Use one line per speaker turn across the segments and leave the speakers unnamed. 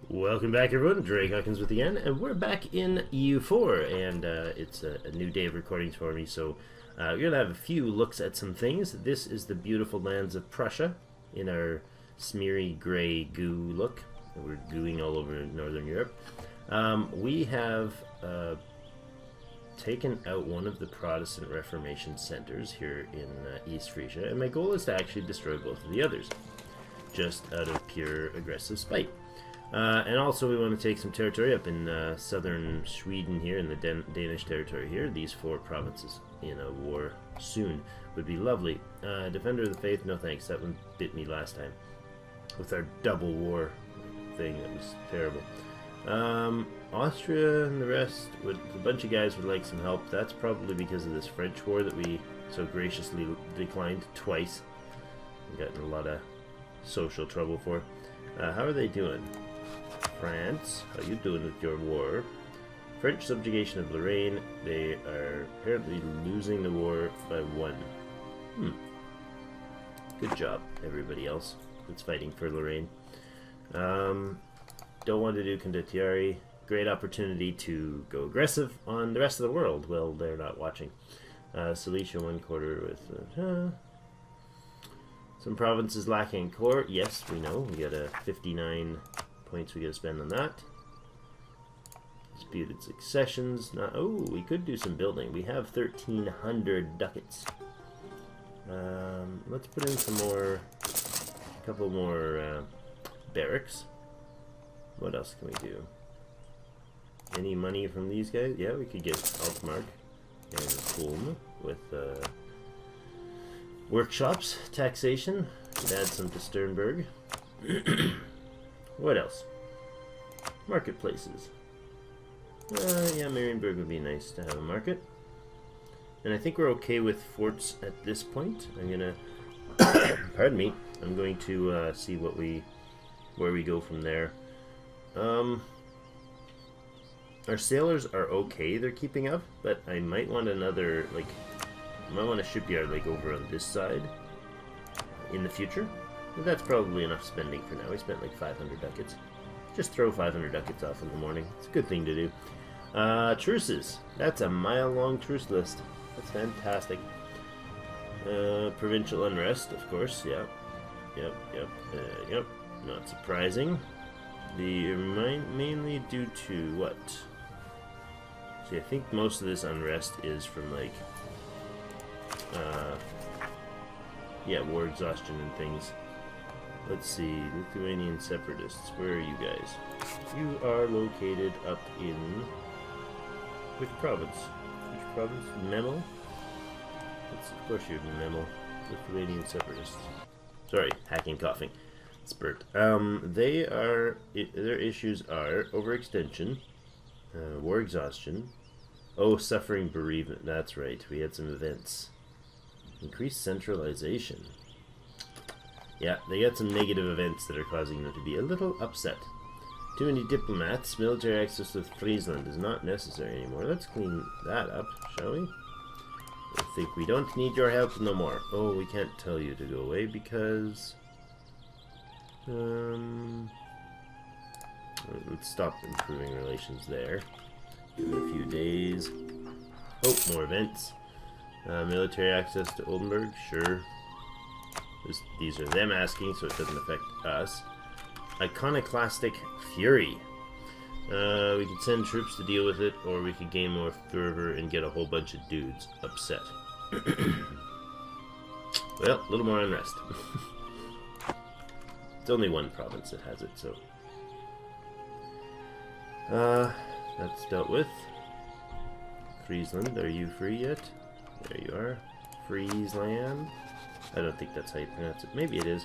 Welcome back, everyone. Drake Hawkins with you again, and we're back in EU4, and it's a new day of recordings for me, so we're going to have a few looks at some things. This is the beautiful lands of Prussia in our smeary gray goo look. We're gooing all over Northern Europe. We have taken out one of the Protestant Reformation centers here in East Frisia, and my goal is to actually destroy both of the others, just out of pure aggressive spite. And also we want to take some territory up in southern Sweden here, in the Danish territory here. These four provinces in a war soon would be lovely. Defender of the Faith, no thanks. That one bit me last time with our double war thing. That was terrible. Austria and the rest, a bunch of guys would like some help. That's probably because of this French war that we so graciously declined twice. We got in a lot of social trouble for. How are they doing? France, how you doing with your war? French subjugation of Lorraine. They are apparently losing the war by 1. Good job, everybody else that's fighting for Lorraine. Don't want to do Condottieri. Great opportunity to go aggressive on the rest of the world. Well, they're not watching. Silesia 1/4 with... some provinces lacking core. Yes, we know. We got a 59 points we got to spend on that. Disputed successions. Not, oh, we could do some building. We have 1,300 ducats. Let's put in some more, a couple more barracks. What else can we do? Any money from these guys? Yeah, we could get Altmark and Kulm with workshops, taxation. Could add some to Sternberg. What else? Marketplaces. Yeah, Marienburg would be nice to have a market. And I think we're okay with forts at this point. I'm gonna, pardon me. I'm going to see where we go from there. Our sailors are okay. They're keeping up, but I might want another I might want a shipyard over on this side in the future. But that's probably enough spending for now. We spent 500 ducats. Just throw 500 ducats off in the morning. It's a good thing to do. Truces. That's a mile-long truce list. That's fantastic. Provincial unrest, of course. Yep. Not surprising. Mainly due to what? See, I think most of this unrest is from war exhaustion and things. Let's see, Lithuanian separatists, where are you guys? You are located up in... which province? Which province? Memel? Of course you're in Memel. Lithuanian separatists. Sorry, hacking, coughing. Spurt. Their issues are overextension, war exhaustion, suffering bereavement. That's right, we had some events. Increased centralization. Yeah, they got some negative events that are causing them to be a little upset. Too many diplomats. Military access to Friesland is not necessary anymore. Let's clean that up, shall we? I think we don't need your help no more. Oh, we can't tell you to go away because... let's stop improving relations there. Give it a few days. Oh, more events. Military access to Oldenburg, sure. These are them asking, so it doesn't affect us. Iconoclastic fury. We could send troops to deal with it, or we could gain more fervor and get a whole bunch of dudes upset. Well, a little more unrest. It's only one province that has it, so... that's dealt with. Friesland, are you free yet? There you are. Friesland. I don't think that's how you pronounce it. Maybe it is.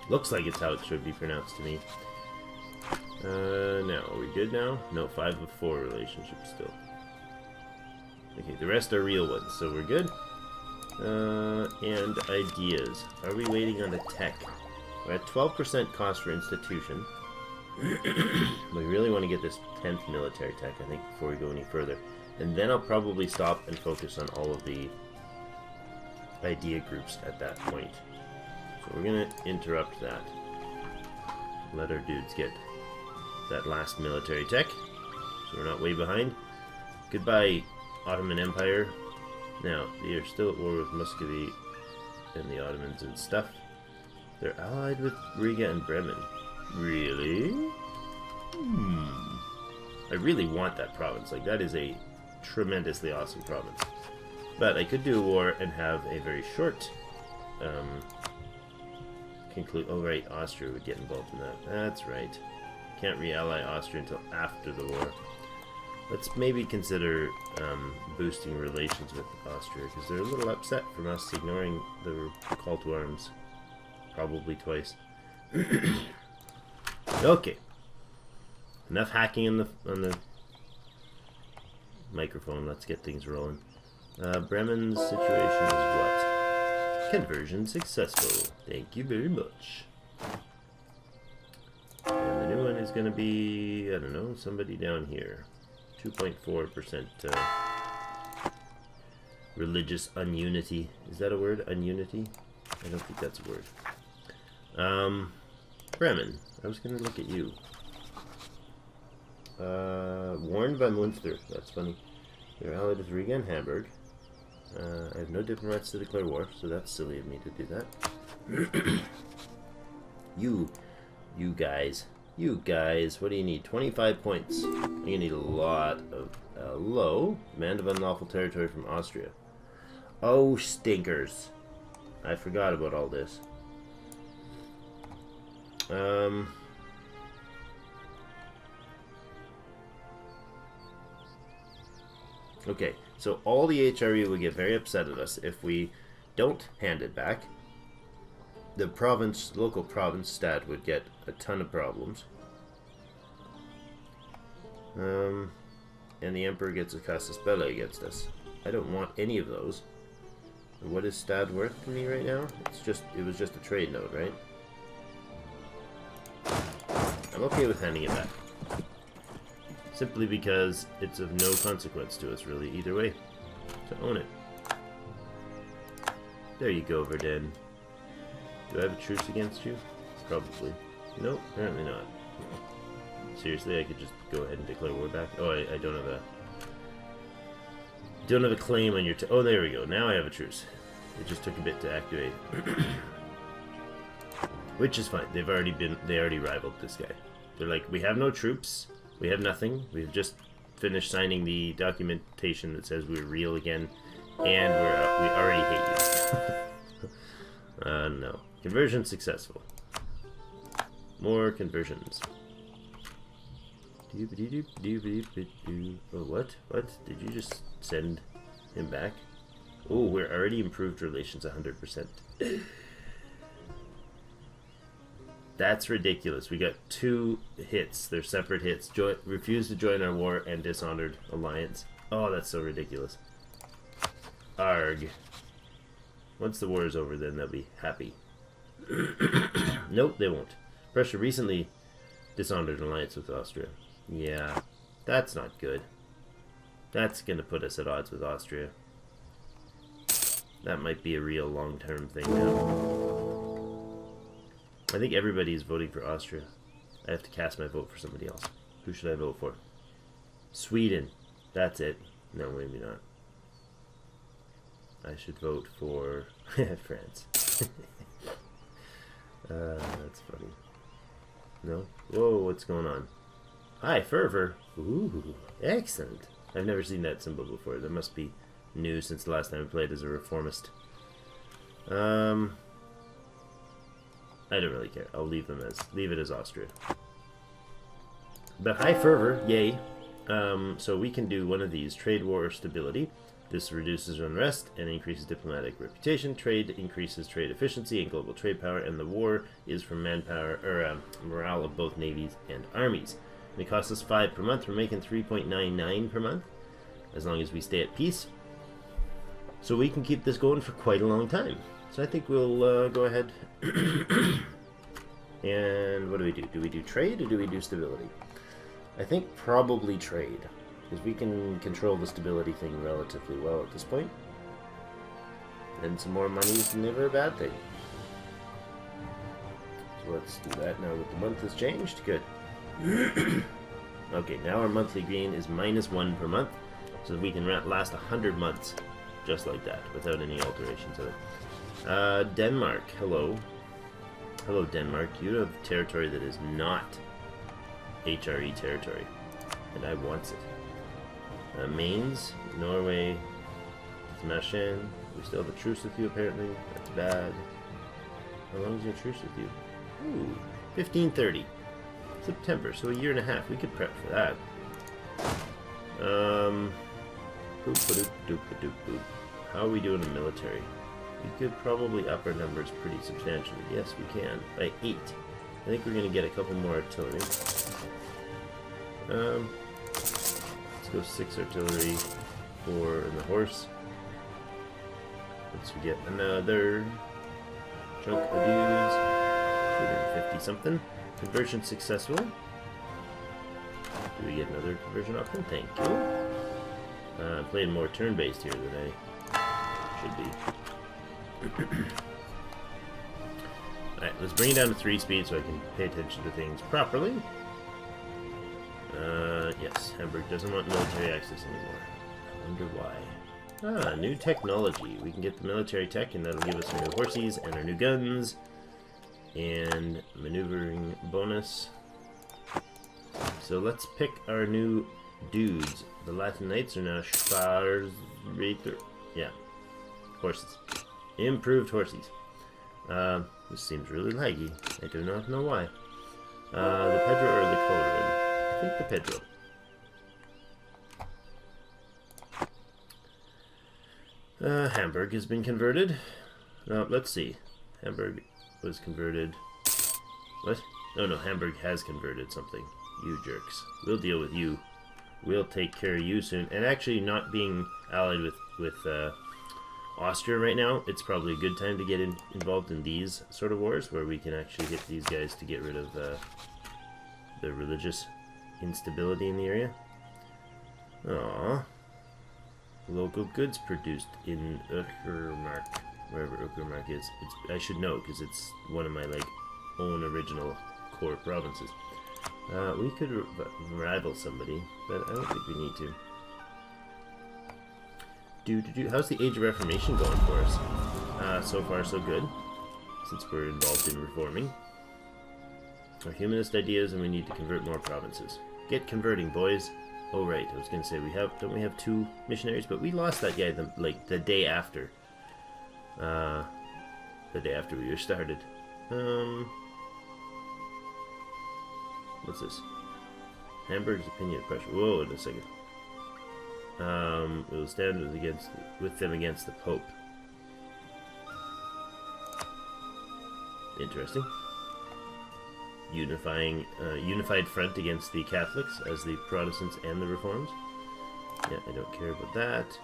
Looks like it's how it should be pronounced to me. Now, are we good now? No, 5 of 4 relationships still. Okay, the rest are real ones, so we're good. And ideas. Are we waiting on the tech? We're at 12% cost for institution. We really want to get this 10th military tech, I think, before we go any further. And then I'll probably stop and focus on all of the idea groups at that point. So we're going to interrupt that. let our dudes get that last military tech, so we're not way behind. Goodbye, Ottoman Empire. Now, they are still at war with Muscovy and the Ottomans and stuff. They're allied with Riga and Bremen. Really? I really want that province. Like, that is a tremendously awesome province. But I could do a war and have a very short conclude. Oh, right, Austria would get involved in that. That's right. Can't re-ally Austria until after the war. Let's maybe consider boosting relations with Austria, because they're a little upset from us ignoring the call to arms. Probably twice. Okay. Enough hacking on the microphone. Let's get things rolling. Bremen's situation is what? Conversion successful. Thank you very much. And the new one is going to be, I don't know, somebody down here. 2.4% religious ununity. Is that a word? Ununity? I don't think that's a word. Bremen. I was going to look at you. Warned by Munster. That's funny. They're allied with Riga and Hamburg. I have no diplomats to declare war, so that's silly of me to do that. You guys, what do you need? 25 points. You're gonna need a lot of low command of unlawful territory from Austria. Oh, stinkers! I forgot about all this. Okay, so all the HRE will get very upset at us if we don't hand it back. The province, local province stat would get a ton of problems. And the Emperor gets a casus belli against us. I don't want any of those. What is Stad worth to me right now? It was just a trade node, right? I'm okay with handing it back. Simply because it's of no consequence to us, really, either way. So own it. There you go, Verdun. Do I have a truce against you? Probably. Nope, apparently not. Seriously, I could just go ahead and declare war back. Oh, I don't have a claim on your. Oh, there we go. Now I have a truce. It just took a bit to activate, which is fine. They already rivaled this guy. They're like, we have no troops. We have nothing. We've just finished signing the documentation that says we're real again, and we already hate you. No. Conversion successful. More conversions. Oh, what? What? Did you just send him back? Oh, we're already improved relations 100%. That's ridiculous. We got 2 hits. They're separate hits. Refused to join our war and dishonored alliance. Oh, that's so ridiculous. Arg. Once the war is over, then they'll be happy. Nope, they won't. Prussia recently dishonored an alliance with Austria. Yeah, that's not good. That's going to put us at odds with Austria. That might be a real long-term thing now. I think everybody is voting for Austria. I have to cast my vote for somebody else. Who should I vote for? Sweden. That's it. No, maybe not. I should vote for France. That's funny. No? Whoa, what's going on? Hi, fervor. Ooh, excellent. I've never seen that symbol before. That must be new since the last time I played as a reformist. I don't really care. I'll leave it as Austria. But high fervor, yay. So we can do one of these: trade war or stability. This reduces unrest and increases diplomatic reputation. Trade increases trade efficiency and global trade power, and the war is for manpower or morale of both navies and armies. And it costs us 5 per month. We're making 3.99 per month, as long as we stay at peace. So we can keep this going for quite a long time. So I think we'll go ahead. And what do we do? Do we do trade or do we do stability? I think probably trade, because we can control the stability thing relatively well at this point. And some more money is never a bad thing. So let's do that now that the month has changed. Good. Okay, now our monthly gain is -1 per month, so we can last 100 months just like that without any alterations of it. Denmark, hello. Hello, Denmark. You have territory that is not HRE territory, and I want it. Mainz, Norway, Machin. We still have a truce with you, apparently. That's bad. How long is your truce with you? Ooh, 1530. September, so a year and a half. We could prep for that. How are we doing in military? We could probably up our numbers pretty substantially. Yes, we can. By 8. I think we're going to get a couple more artillery. Let's go 6 artillery, 4 in the horse. Once we get another chunk of dudes, 250 something. Conversion successful. Do we get another conversion option? Thank you. I'm playing more turn-based here than I should be. Alright, let's bring it down to 3 speed so I can pay attention to things properly. Yes, Hamburg doesn't want military access anymore. I wonder why. New technology. We can get the military tech, and that'll give us our new horses and our new guns. And maneuvering bonus. So let's pick our new dudes. The Latin Knights are now Sparsreiter. Yeah. Horses. Improved horses. This seems really laggy. I do not know why. The Pedro or the Colored? I think the Pedro. Hamburg has been converted. Let's see. Hamburg was converted. What? Oh no, Hamburg has converted something. You jerks. We'll deal with you. We'll take care of you soon. And actually, not being allied with Austria right now, it's probably a good time to get involved in these sort of wars, where we can actually get these guys to get rid of the religious instability in the area. Aww. Local goods produced in Uckermark, wherever Uckermark is. I should know, because it's one of my own original core provinces. We could rival somebody, but I don't think we need to. How's the Age of Reformation going for us? So far, so good, since we're involved in reforming. Our humanist ideas, and we need to convert more provinces. Get converting, boys. Oh right, I was gonna say don't we have 2 missionaries? But we lost that guy the day after. The day after we were started. What's this? Hamburg's opinion of Prussia. Whoa, wait a second. It will stand with them against the Pope. Interesting. Unified front against the Catholics as the Protestants and the Reforms. Yeah, I don't care about that.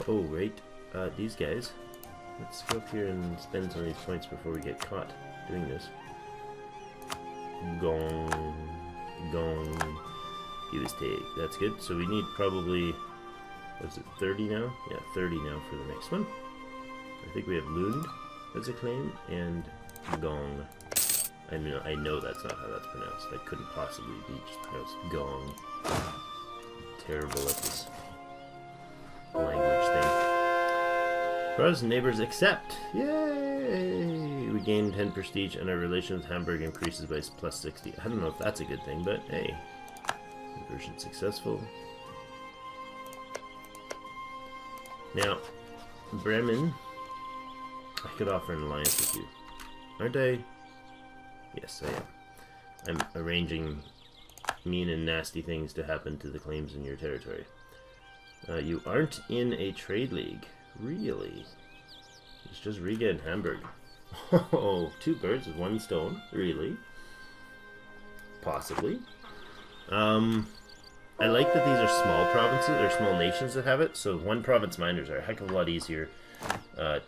Oh, right. These guys. Let's go up here and spend some of these points before we get caught doing this. Gong. Gong. Use take. That's good. So we need probably, was it 30 now? Yeah, 30 now for the next one. I think we have Lund as a claim, and Gong. I know that's not how that's pronounced. That couldn't possibly be just pronounced Gong. Terrible at this language thing. Protestant neighbors accept! Yay! We gain 10 prestige and our relation with Hamburg increases by plus 60. I don't know if that's a good thing, but hey. Conversion successful. Now, Bremen, I could offer an alliance with you. Aren't I? Yes, I am. I'm arranging mean and nasty things to happen to the claims in your territory. You aren't in a trade league. Really? It's just Riga and Hamburg. Oh, 2 birds with 1 stone. Really? Possibly. I like that these are small provinces, or small nations that have it, so 1 province miners are a heck of a lot easier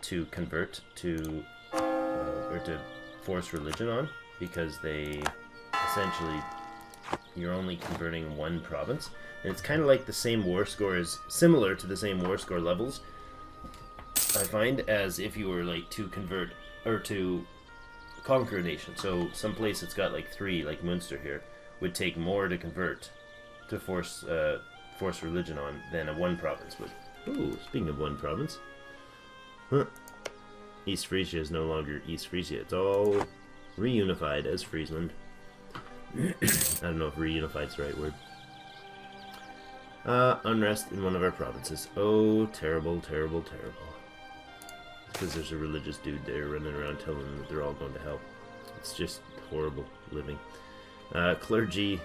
to convert to, or to force religion on, because they essentially, you're only converting 1 province, and it's kind of like the same war score is similar to the same war score levels, I find, as if you were to convert, or to conquer a nation. So some place that's got like 3, like Munster here, would take more to convert to force religion on than a 1 province would. Ooh, speaking of 1 province. Huh. East Frisia is no longer East Frisia. It's all reunified as Friesland. I don't know if reunified is the right word. Unrest in one of our provinces. Oh, terrible, terrible, terrible. It's because there's a religious dude there running around telling them that they're all going to hell. It's just horrible living. Clergy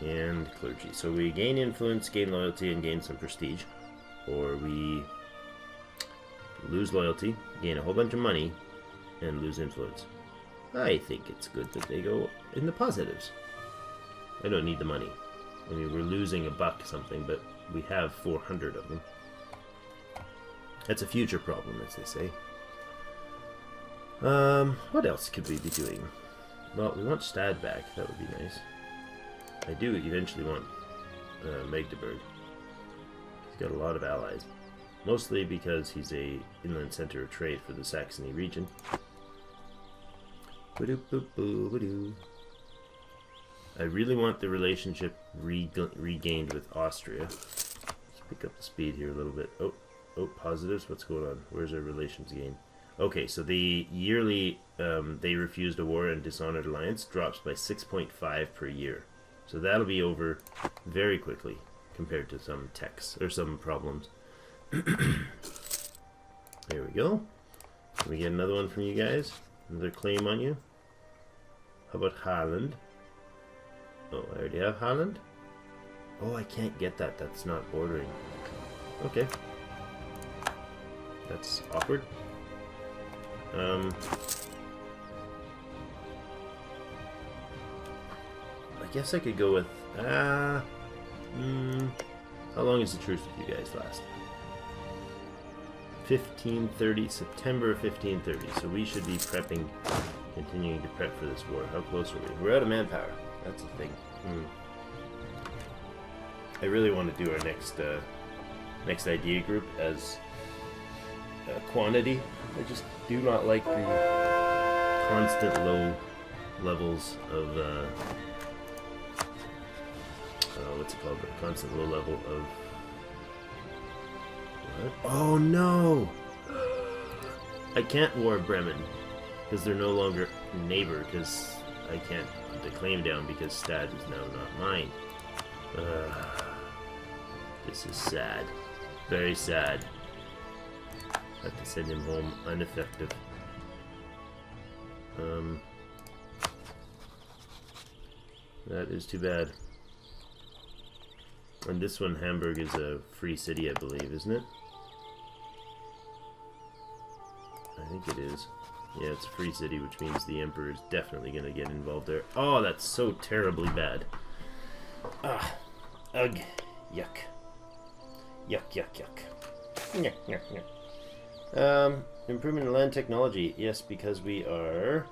and clergy. So we gain influence, gain loyalty, and gain some prestige. Or we lose loyalty, gain a whole bunch of money, and lose influence. I think it's good that they go in the positives. I don't need the money. I mean, we're losing $1 something, but we have 400 of them. That's a future problem, as they say. What else could we be doing? Well, we want Stad back. That would be nice. I do eventually want Magdeburg. He's got a lot of allies. Mostly because he's a inland center of trade for the Saxony region. I really want the relationship regained with Austria. Let's pick up the speed here a little bit. Oh, positives. What's going on? Where's our relations gain? Okay, so the yearly they refused a war and dishonored alliance drops by 6.5 per year. So that'll be over very quickly compared to some techs or some problems. There we go. Can we get another one from you guys? Another claim on you? How about Holland? Oh, I already have Holland? Oh, I can't get that. That's not bordering. Okay. That's awkward. I guess I could go with... how long is the truce with you guys last? 1530, September 1530. So we should be prepping, continuing to prep for this war. How close are we? We're out of manpower. That's the thing. I really want to do our next idea group as quantity. I just do not like the constant low levels of what's it called? The constant low level of what? Oh no! I can't war Bremen because they're no longer neighbor. Because I can't put the claim down because Stad is now not mine. This is sad. Very sad. I have to send him home ineffective. That is too bad. And this one, Hamburg, is a free city, I believe, isn't it? I think it is. Yeah, it's a free city, which means the Emperor is definitely going to get involved there. Oh, that's so terribly bad. Ah. Ugh. Yuck. Yuck, yuck, yuck. Yuck, yuck, yuck. Improvement in land technology. Yes, because we are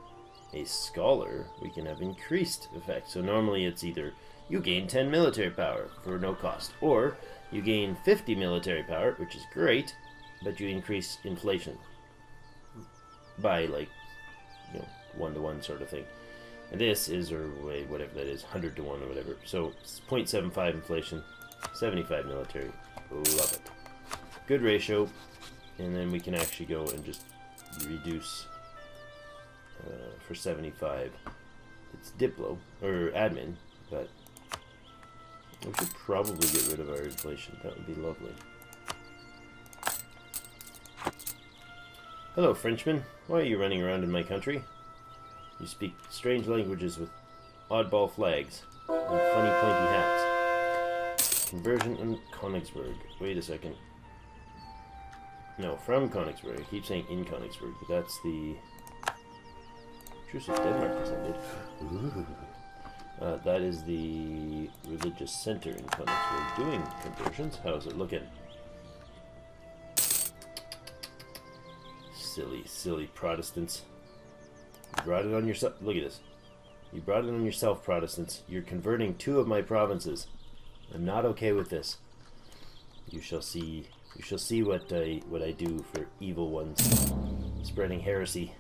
a scholar, we can have increased effect. So normally it's either you gain 10 military power for no cost, or you gain 50 military power, which is great, but you increase inflation by, like, 1-to-1 sort of thing. And this is, or whatever that is, 100-to-1 or whatever. So 0.75 inflation, 75 military. Love it. Good ratio. And then we can actually go and just reduce for 75. It's Diplo, or admin, but we should probably get rid of our inflation. That would be lovely. Hello, Frenchman. Why are you running around in my country? You speak strange languages with oddball flags and funny pointy hats. Conversion in Königsberg. Wait a second. No, from Königsberg. I keep saying in Königsberg, but that's the Truce with Denmark is ended. That is the religious center in Königsberg doing conversions. How's it looking? Silly, silly Protestants. You brought it on yourself. Look at this. You brought it on yourself, Protestants. You're converting 2 of my provinces. I'm not okay with this. You shall see. You shall see what I do for evil ones, spreading heresy.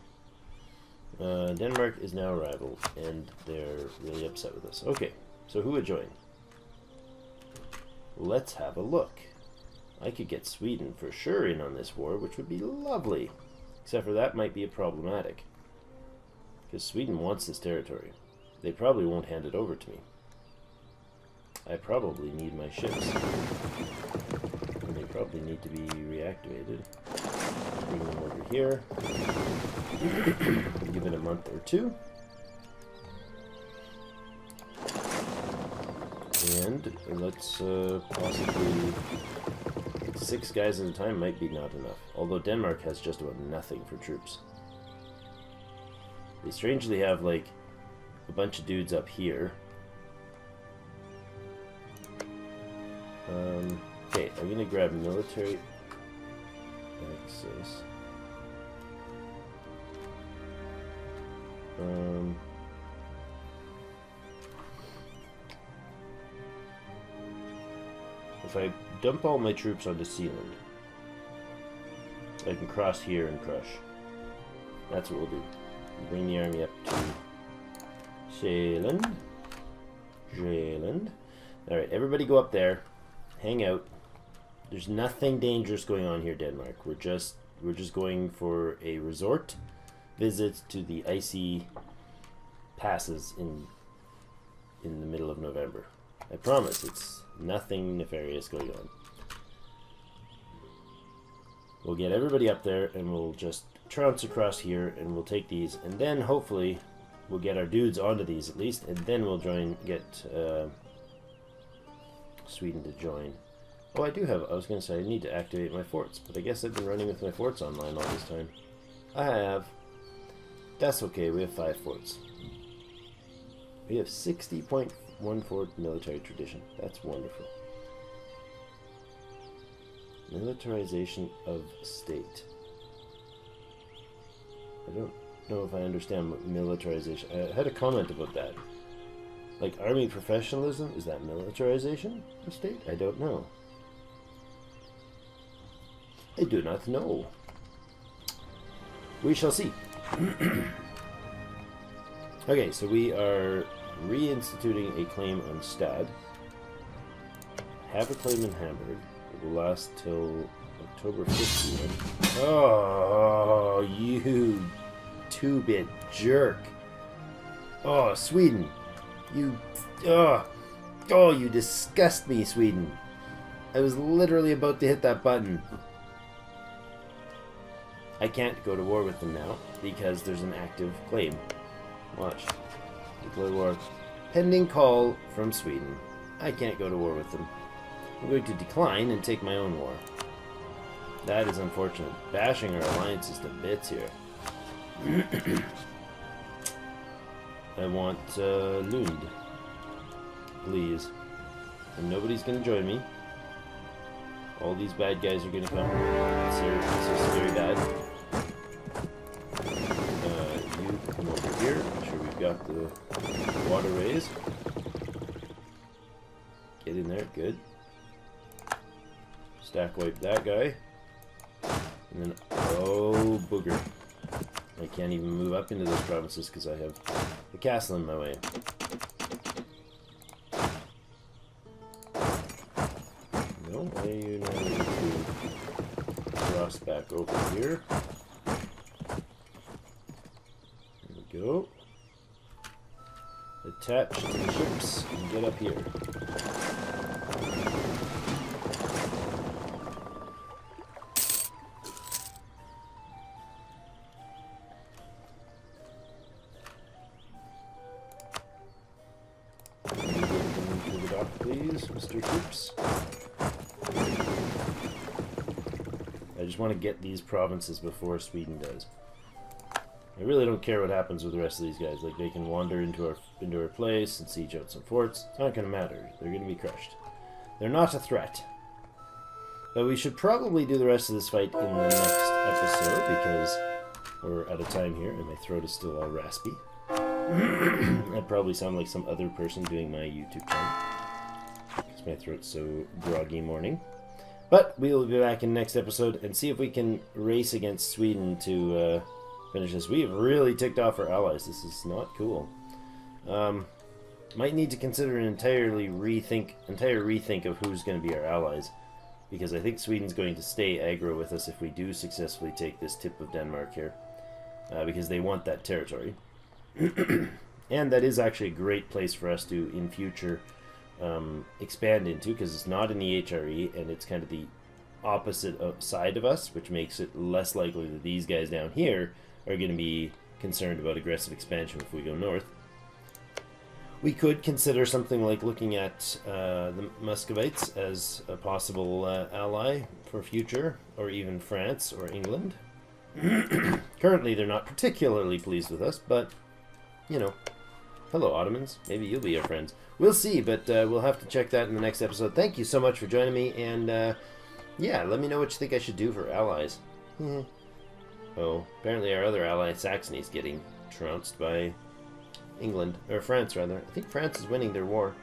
Denmark is now a rival, and they're really upset with us. Okay, so who would join? Let's have a look. I could get Sweden for sure in on this war, which would be lovely. Except for that might be problematic. Because Sweden wants this territory. They probably won't hand it over to me. I probably need my ships. And they probably need to be reactivated. Bring them over here. Give it a month or two. And let's possibly... 6 guys at a time might be not enough. Although Denmark has just about nothing for troops. They strangely have, like, a bunch of dudes up here. Okay, I'm gonna grab military access. If I dump all my troops onto Sealand, I can cross here and crush. That's what we'll do. Bring the army up to Sealand. Alright, everybody go up there. Hang out. There's nothing dangerous going on here, Denmark. We're just going for a resort visit to the icy passes in the middle of November. I promise it's nothing nefarious going on. We'll get everybody up there and we'll just trounce across here and we'll take these, and then hopefully we'll get our dudes onto these at least, and then we'll get Sweden to join. Oh, I was going to say I need to activate my forts, but I guess I've been running with my forts online all this time. I have. That's okay, we have 5 forts. We have 60.14 military tradition. That's wonderful. Militarization of state. I don't know if I understand militarization. I had a comment about that. Like army professionalism, is that militarization of state? I don't know. I do not know. We shall see. Okay, so we are reinstituting a claim on Stad. Have a claim in Hamburg. It will last till October 15. Oh, you 2-bit jerk. Oh, Sweden. You... Oh, you disgust me, Sweden. I was literally about to hit that button. I can't go to war with them now because there's an active claim. Watch. Declare war. Pending call from Sweden. I can't go to war with them. I'm going to decline and take my own war. That is unfortunate. Bashing our alliances to bits here. I want Lund. Please. And nobody's going to join me. All these bad guys are going to come. It's very bad. You come over here. Make sure we've got the waterways. Get in there. Good. Stack wipe that guy. And then, oh, booger. I can't even move up into those provinces because I have the castle in my way. No, why are you not able to cross back over here? There we go. Attach to the ships and get up here. Please, Mr. Troops. I just want to get these provinces before Sweden does. I really don't care what happens with the rest of these guys. Like, they can wander into our place and siege out some forts. It's not going to matter. They're going to be crushed. They're not a threat. But we should probably do the rest of this fight in the next episode because we're out of time here and my throat is still all raspy. I probably sound like some other person doing my YouTube channel. Because my throat's so groggy morning. But we will be back in the next episode and see if we can race against Sweden to finish this. We have really ticked off our allies. This is not cool. Might need to consider an entire rethink of who's going to be our allies, because I think Sweden's going to stay aggro with us if we do successfully take this tip of Denmark here, because they want that territory. And that is actually a great place for us to, in future, expand into, because it's not in the HRE, and it's kind of the opposite side of us, which makes it less likely that these guys down here are going to be concerned about aggressive expansion if we go north. We could consider something like looking at the Muscovites as a possible ally for future, or even France or England. Currently, they're not particularly pleased with us, but, you know, hello, Ottomans. Maybe you'll be our friends. We'll see, but we'll have to check that in the next episode. Thank you so much for joining me, and yeah, let me know what you think I should do for allies. Oh, apparently our other ally, Saxony, is getting trounced by England, or France, rather. I think France is winning their war.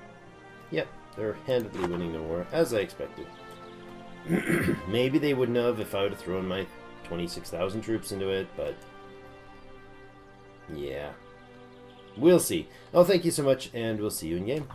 Yep, they're handedly winning their war, as I expected. Maybe they wouldn't have if I would have thrown my 26,000 troops into it, but yeah. We'll see. Oh, thank you so much, and we'll see you in game.